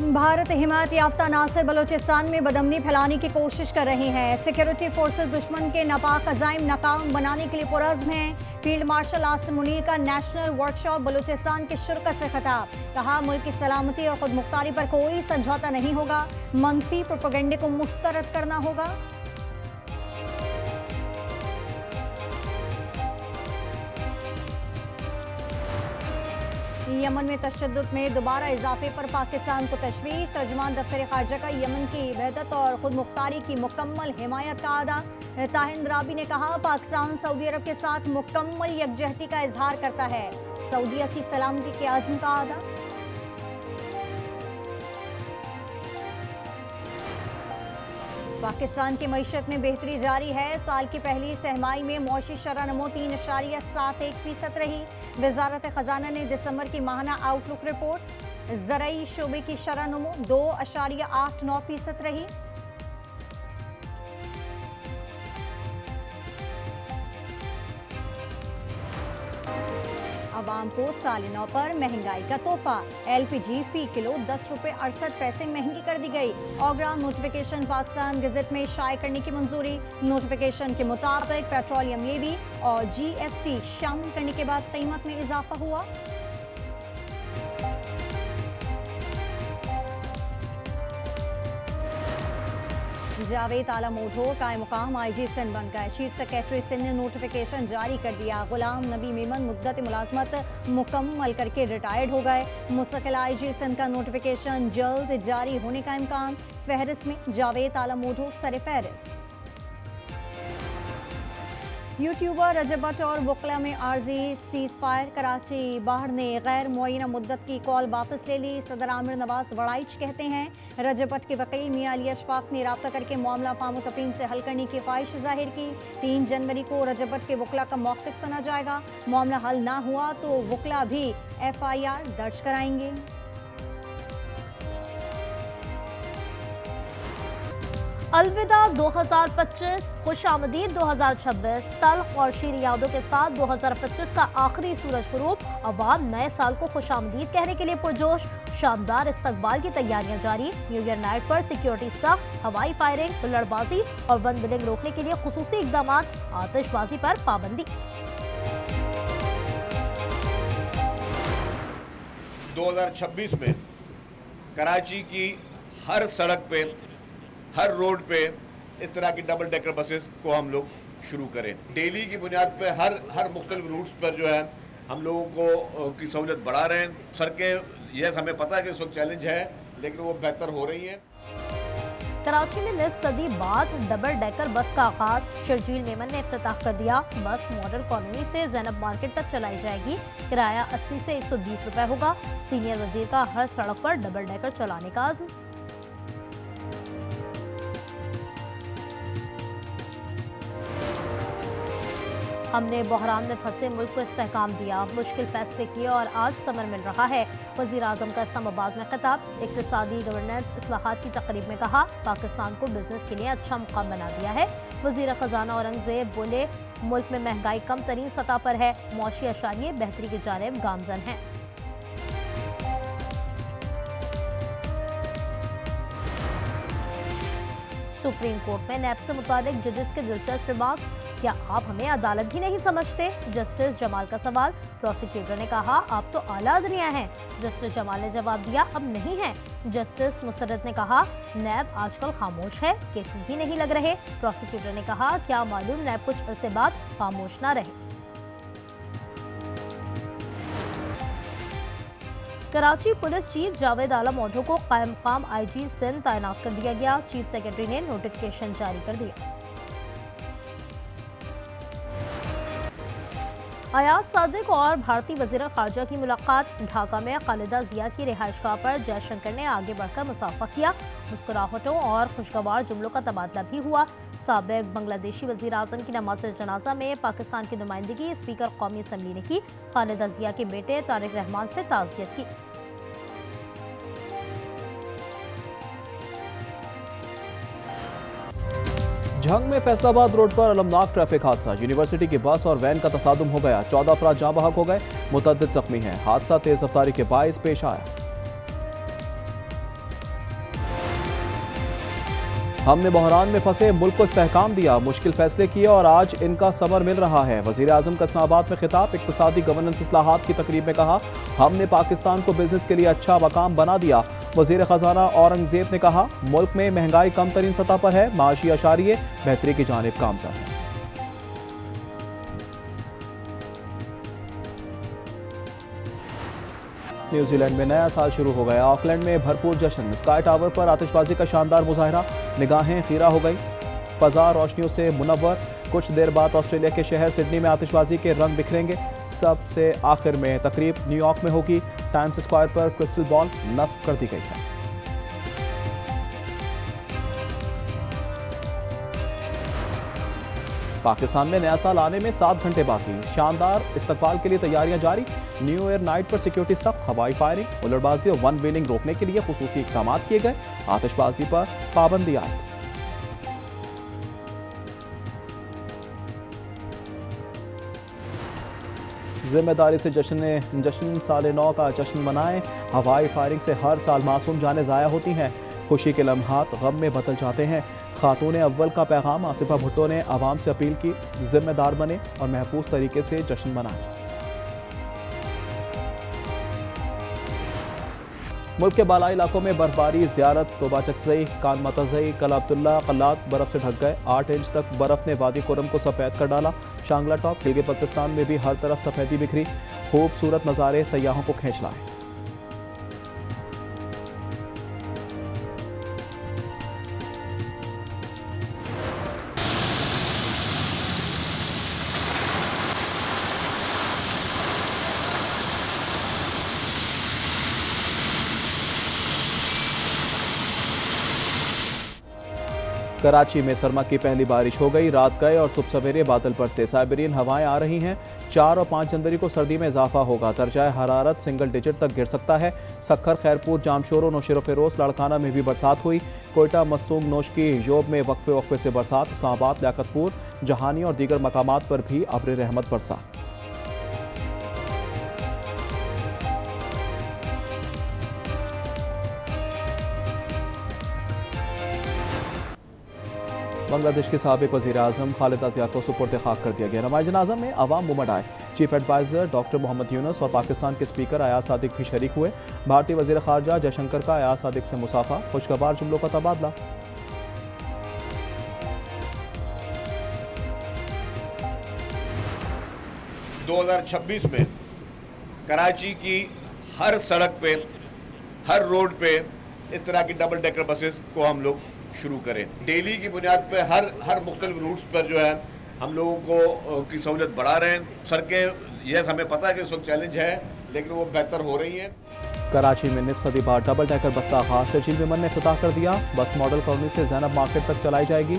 भारत हिमायत याफ्ता नासिर बलोचिस्तान में बदमनी फैलाने की कोशिश कर रही हैं। सिक्योरिटी फोर्सेस दुश्मन के नापाक अज़ाइम नाकाम बनाने के लिए पुरज़्म हैं। फील्ड मार्शल आसिम मुनीर का नेशनल वर्कशॉप बलूचिस्तान की शुरकत से खिताब। कहा, मुल्क की सलामती और खुद मुख्तारी पर कोई समझौता नहीं होगा, मनफी प्रोपेगेंडे को मुस्तरद करना होगा। यमन में तशद्दुद में दोबारा इजाफे पर पाकिस्तान को तशवीश। तर्जुमान दफ्तर खारजा का यमन की वहदत और खुद मुख्तारी की मुकम्मल हिमायत का आदा। ताहिंद राबी ने कहा, पाकिस्तान सऊदी अरब के साथ मुकम्मल यकजहती का इजहार करता है। सऊदीया की सलामती के आज़म का आदा। पाकिस्तान की मईशत में बेहतरी जारी है। साल की पहली सहमाही में मौशी शरह नमो 3.71% रही। वजारत खजाना ने दिसंबर की माहाना आउटलुक रिपोर्ट। ज़राई शोबे की शरह नमो 2.89% रही। आवाम को साल नौ पर महंगाई का तोहफा। LPG फी किलो 10 रुपये 68 पैसे महंगी कर दी गई। ओग्रा नोटिफिकेशन पाकिस्तान गजट में शाये करने की मंजूरी। नोटिफिकेशन के मुताबिक पेट्रोलियम लेवी और GST शामिल करने के बाद कीमत में इजाफा हुआ। जावेद आलम ओढ़ो कायम मुकाम IG सिंध बन गए। चीफ सेक्रेटरी सिंध ने नोटिफिकेशन जारी कर दिया। गुलाम नबी मेमन मुद्दत मुलाजमत मुकम्मल करके रिटायर्ड हो गए। मुस्तकिल IG सिंध का नोटिफिकेशन जल्द जारी होने का इम्कान। फहरिस्त में जावेद आलम ओढ़ो सर फहरिस्त। यूट्यूबर रजब भट्ट और वकला में आर्जी सीज फायर। कराची बाहर ने गैर मुअय्यना मुद्दत की कॉल वापस ले ली। सदर आमिर नवाज वड़ाइच कहते हैं, रजब भट्ट के वकील मियां अली अशफाक ने राब्ता करके मामला फामो तफहीम से हल करने की ख्वाहिश जाहिर की। 3 जनवरी को रजब भट्ट के वकला का मौक़िफ़ सुना जाएगा। मामला हल ना हुआ तो वकला भी FIR दर्ज कराएंगे। अलविदा 2025, खुशामदीद 2026। तल्ख और शीर यादों के साथ 2025 का आखिरी सूरज गुरूब। अवाम नए साल को खुशामदीद कहने के लिए पुरजोश। शानदार इस्तकबाल की तैयारियां जारी। न्यू ईयर नाइट पर सिक्योरिटी सख्त। हवाई फायरिंग, हुल्लड़बाजी और वंदलिंग रोकने के लिए खुसूसी इकदाम। आतिशबाजी पर पाबंदी। 2026 में कराची की हर सड़क पे, हर रोड पे इस तरह की डबल डेकर बसेस को हम लोग शुरू करें। डेली की बुनियाद पे हर मुख्तलिफ रूट्स पर जो है हम लोगों को की सहूलियत बढ़ा रहे हैं। सड़कें ये हमें पता है कि इस वक्त चैलेंज है, लेकिन वो बेहतर हो रही हैं। कराची में निस्फ सदी बाद डबल डेकर बस का आगाज। शर्जील मेमन ने इफ्तिताह कर दिया। बस मॉडल कॉलोनी से ज़ैनब मार्केट तक चलाई जाएगी। किराया 80 से 120 रुपए होगा। सीनियर वजीर का हर सड़क पर डबल डेकर चलाने का आज़म। हमने बहरान में फंसे मुल्क को इस्तेहकाम दिया, मुश्किल फैसले किए और आज समर मिल रहा है। वज़ीर आज़म का इस्लामाबाद में खिताब। इक़्तिसादी गवर्नेंस इस्लाहात की तकरीब में कहा, पाकिस्तान को बिजनेस के लिए अच्छा मुकाम बना दिया है। वज़ीर ख़जाना औरंगज़ेब बोले, मुल्क में महंगाई कम तरीन सतह पर है। मौशी अशारिये बेहतरी की जानिब गामज़न हैं। सुप्रीम कोर्ट में नैब से मुताबिक जजेस के दिलचस्प रिमार्क्स। क्या आप हमें अदालत भी नहीं समझते? जस्टिस जमाल का सवाल। प्रोसिक्यूटर ने कहा, आप तो आला अदलिया हैं। जस्टिस जमाल ने जवाब दिया, अब नहीं है। जस्टिस मुसर्रत ने कहा, नैब आजकल खामोश है, केसेस भी नहीं लग रहे। प्रोसिक्यूटर ने कहा, क्या मालूम नैब कुछ अरसे बाद खामोश ना रहे। कराची पुलिस चीफ जावेद आलम ओढ़ो को कायम मुकाम IG सिंध तैनात कर दिया गया। चीफ सेक्रेटरी ने नोटिफिकेशन जारी कर दिया। अयाज सादिक और भारतीय वज़ीर ख़ारजा की मुलाकात। ढाका में खालिदा जिया की रिहाइशगाह पर जयशंकर ने आगे बढ़कर मुसाफा किया। मुस्कुराहटों और खुशगवार जुमलों का तबादला भी हुआ। साबिक बांग्लादेशी वज़ीर आज़म की नमाज़ जनाजा में पाकिस्तान की नुमाइंदगी स्पीकर कौमी असम्बली ने की। खालिदा जिया के बेटे तारिक रहमान से ताज़ियत की। झंग में फैसलाबाद रोड पर अलमनाक ट्रैफिक हादसा। यूनिवर्सिटी की बस और वैन का तसादुम हो गया। 14 अफराद जाँ बहक हो गए, मुतअद्दिद जख्मी हैं। हादसा तेज रफ्तारी के बाइस पेश आया। हमने बहरान में फंसे मुल्क को इस्तेहकाम दिया, मुश्किल फैसले किए और आज इनका समर मिल रहा है। वज़ीर आज़म का इस्लामाबाद में खिताब, इक़्तिसादी गवर्नेंस इस्लाहात की तकरीब में कहा, हमने पाकिस्तान को बिजनेस के लिए अच्छा मकाम बना दिया। वज़ीर ख़जाना औरंगज़ेब ने कहा, मुल्क में महंगाई कम तरीन सतह पर है, माशी अशारिये बेहतरी की जानिब गामज़न है। न्यूजीलैंड में नया साल शुरू हो गया। ऑकलैंड में भरपूर जश्न, स्काई टावर पर आतिशबाजी का शानदार मुजाहरा, निगाहें खीरा हो गई, फजा रोशनियों से मुनव्वर। कुछ देर बाद ऑस्ट्रेलिया के शहर सिडनी में आतिशबाजी के रंग बिखरेंगे। सबसे आखिर में तकरीब न्यूयॉर्क में होगी। टाइम्स स्क्वायर पर क्रिस्टल बॉल नस्ब कर दी गई है। पाकिस्तान में नया साल आने में 7 घंटे बाकी, शानदार इस्तकबाल के लिए तैयारियां जारी। न्यू ईयर नाइट पर सिक्योरिटी सख्त, हवाई फायरिंग, बुलेटबाजी और वन व्हीलिंग रोकने के लिए खुसूसी इक़दाम किए गए। आतिशबाजी पर पाबंदी आई। जिम्मेदारी से जश्न साल नौ का जश्न मनाएं। हवाई फायरिंग से हर साल मासूम जानें ज़ाया होती हैं, खुशी के लम्हात गम में बदल जाते हैं। खातून अव्वल का पैगाम, आसिफा भुट्टो ने आवाम से अपील की, जिम्मेदार बने और महफूज तरीके से जश्न मनाएं। मुल्क के बालाई इलाकों में बर्फबारी, ज़ियारत, तोबा चकजई, कान मतजई, कला अब्दुल्ला कल्लात बर्फ से ढक गए। 8 इंच तक बर्फ ने वादी कुरम को सफ़ेद कर डाला। शांगला टॉप, गिलगित-बल्तिस्तान में भी हर तरफ सफ़ेदी बिखरी। खूबसूरत नज़ारे सयाहों को खींच लाए। कराची में सरमा की पहली बारिश हो गई। रात गए और सुबह सवेरे बादल पर से साइबेरियन हवाएं आ रही हैं। 4 और 5 जनवरी को सर्दी में इजाफा होगा। दर्जाए हरारत सिंगल डिजिट तक गिर सकता है। सखर, खैरपुर, जामशोरो, नौशेरो फेरोज, लाड़काना में भी बरसात हुई। कोयटा, मस्तूंग, नोशकी, योब में वक्फे वक्फे से बरसात। इस्लामाबाद, लियाकतपुर, जहानी और दीगर मकामात पर भी अब्र रहमत बरसा। बांग्लादेश के साबिक वज़ीर आज़म खालिदा ज़िया को सुपुर्द खाक कर दिया गया। नमाज़ जनाज़ा में अवाम मुमड आए। Chief adviser doctor Muhammad Yunus और पाकिस्तान के स्पीकर अयाज सादिक भी शरीक हुए। भारतीय वज़ीर ख़ारजा जयशंकर का अयाज सादिक से मुसाफा, खुशगवार जुमलों का तबादला। में कराची की हर सड़क पे, हर रोड पे इस तरह की डबल डेकर बसेस को हम लोग शुरू करें। डेली की बुनियाद पे हर मुख्तलिफ रूट्स पर जो है हम लोगों को की सहूलियत बढ़ा रहे हैं। सड़कें, यह हमें पता है कि इस वक्त चैलेंज है, लेकिन वो बेहतर हो रही हैं। कराची में निफ सदी बाद डबल डेकर बस का आगाज, शजील विमन ने इफ्तिताह कर दिया। बस मॉडल कॉलोनी से जैनब मार्केट तक चलाई जाएगी।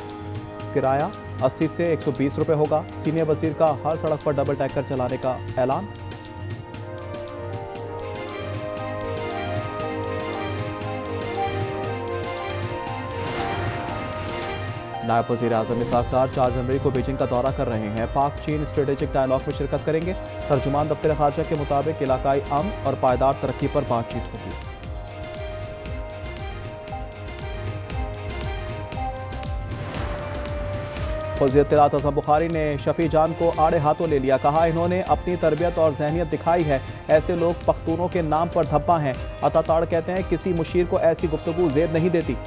किराया 80 से 120 रुपये होगा। सीनियर वजीर का हर सड़क पर डबल डेकर चलाने का ऐलान। नायब वज़ीर आज़म इसाक डार 4 जनवरी को बीजिंग का दौरा कर रहे हैं। पाक चीन स्ट्रेटेजिक डायलॉग में शिरकत करेंगे। तर्जुमान दफ्तर ख़ारजा के मुताबिक इलाकाई अमन और पायदार तरक्की पर बातचीत होगी। वज़ीर इत्तलात अज़म बुखारी ने शफी जान को आड़े हाथों ले लिया। कहा, इन्होंने अपनी तरबियत और जहनियत दिखाई है। ऐसे लोग पख्तूनों के नाम पर धब्बा हैं। अता ताड़ कहते हैं, किसी मुशीर को ऐसी गुफ्तगू ज़ेद नहीं देती।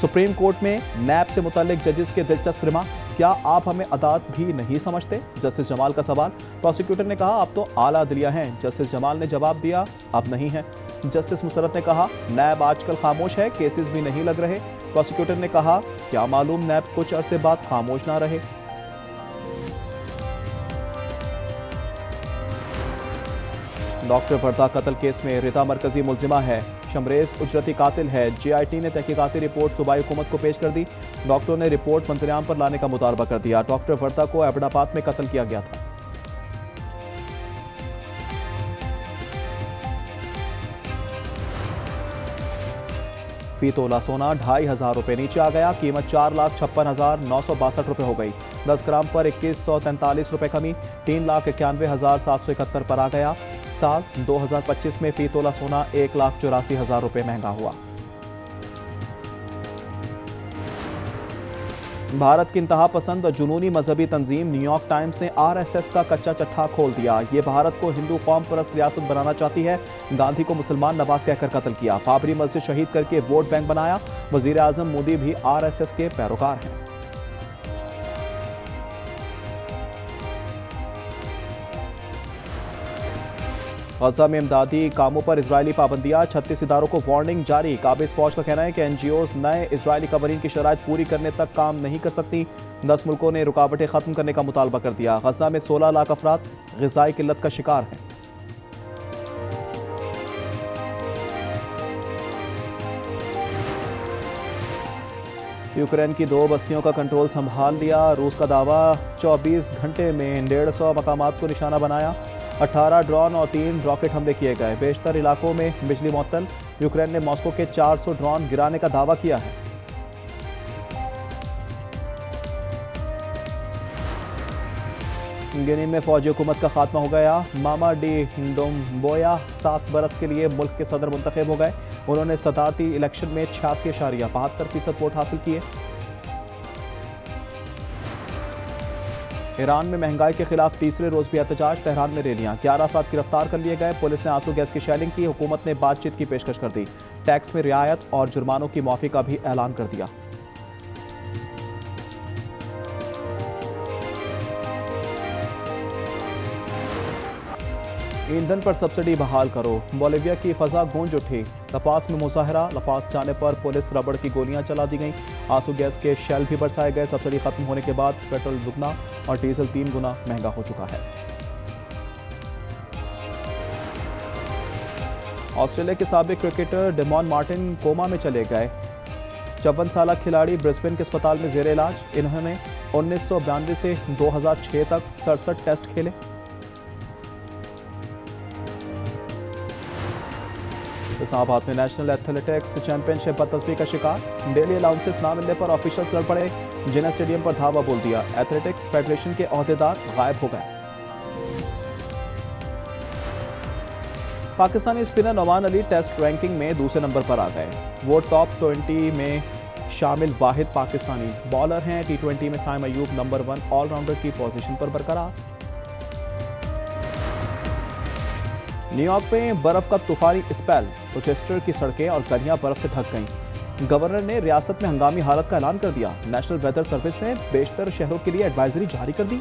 सुप्रीम कोर्ट में नैब से मुतल्लिक जजेस के दिलचस्प रिमार्क्स। क्या आप हमें अदालत भी नहीं समझते? जस्टिस जमाल का सवाल। प्रोसिक्यूटर ने कहा, अब तो आला अदलिया हैं। जस्टिस जमाल ने जवाब दिया, अब नहीं है। जस्टिस मुसरत ने कहा, नैब आजकल खामोश है, केसेस भी नहीं लग रहे। प्रोसिक्यूटर ने कहा, क्या मालूम नैब कुछ अरसे बाद खामोश ना रहे। डॉक्टर वर्दा कत्ल केस में रिता मरकजी मुल्जिमा है। शमरेज उजरती कातिल है। JIT ने तहकीकाती रिपोर्ट सूबाई हुकूमत को पेश कर दी। डॉक्टरों ने रिपोर्ट मंतरियाम पर लाने का मुतालबा कर दिया। डॉक्टर वर्दा को एबटाबाद में कत्ल किया गया था। फी तोला सोना 2,500 रुपये नीचे आ गया। कीमत 4,56,962 रुपये हो गई। 10 ग्राम पर 2143 रुपये कमी 3,91,771 पर आ गया। साल 2025 में फी तोला सोना 1,84,000 रुपये महंगा हुआ। भारत की इंतहा पसंद और जुनूनी मजहबी तंजीम न्यूयॉर्क टाइम्स ने RSS का कच्चा चट्टा खोल दिया। ये भारत को हिंदू कौम परस्त रियासत बनाना चाहती है। गांधी को मुसलमान नवाज कहकर कत्ल किया। बाबरी मस्जिद शहीद करके वोट बैंक बनाया। वजीर आजम मोदी भी RSS के पैरोकार हैं। गजा में इमदादी कामों पर इजरायली पाबंदियां 36 इदारों को वार्निंग जारी। काबिज फौज का कहना है कि NGOs नए इजरायली कवानीन की शराइत पूरी करने तक काम नहीं कर सकती। 10 मुल्कों ने रुकावटें खत्म करने का मुतालबा कर दिया। गजा में 16 लाख अफराद ग़िज़ाई किल्लत का शिकार हैं। यूक्रेन की 2 बस्तियों का कंट्रोल संभाल लिया। रूस का दावा 24 घंटे में 150 मकामात को निशाना बनाया। 18 ड्रोन और 3 रॉकेट हमले किए गए। बेशतर इलाकों में बिजली मुअत्तल। यूक्रेन ने मॉस्को के 400 ड्रोन गिराने का दावा किया है। गिनी में फौजी हुकूमत का खात्मा हो गया। मामा डी डोम्बोया 7 बरस के लिए मुल्क के सदर मुंतखब हो गए। उन्होंने सदारती इलेक्शन में 86.72% वोट हासिल किए। ईरान में महंगाई के खिलाफ तीसरे रोज भी एहतजाज। तेहरान में रैलियां। 11 अफराद गिरफ्तार कर लिए गए। पुलिस ने आंसू गैस की शेलिंग की। हुकूमत ने बातचीत की पेशकश कर दी। टैक्स में रियायत और जुर्मानों की माफी का भी ऐलान कर दिया। ईंधन पर सब्सिडी बहाल करो। बोलिविया की फजा गूंज उठी। लपास में मुजाहरा। लपास जाने पर पुलिस रबड़ की गोलियां चला दी गईं। आंसू गैस के शेल भी बरसाए गए। सब्सिडी खत्म होने के बाद पेट्रोल दुगना और डीजल 3 गुना महंगा हो चुका है। ऑस्ट्रेलिया के साबिक क्रिकेटर डेमॉन मार्टिन कोमा में चले गए। 54 साल खिलाड़ी ब्रिस्बेन के अस्पताल में जेर इलाज। इन्होंने 1992 से 2006 तक 67 टेस्ट खेले। इस्लामाबाद में नेशनल एथलेटिक्स चैंपियनशिप बदतस्बी का शिकार। डेली अलाउंसेस ना मिलने पर ऑफिशियल्स लड़ पड़े। जिन्ना स्टेडियम पर धावा बोल दिया। एथलेटिक्स फेडरेशन के ओहदेदार गायब हो गए। Pakistani spinner Noman Ali test ranking में दूसरे नंबर पर आ गए। वो टॉप 20 में शामिल वाहिद पाकिस्तानी बॉलर हैं। T20 में साइम अयूब नंबर 1 ऑलराउंडर की पोजीशन पर बरकरार। न्यूयॉर्क में बर्फ का तूफानी स्पेल। रोचेस्टर की सड़कें और गलियां बर्फ से ढक गईं। गवर्नर ने रियासत में हंगामी हालत का ऐलान कर दिया। नेशनल वेदर सर्विस ने बेशतर शहरों के लिए एडवाइजरी जारी कर दी।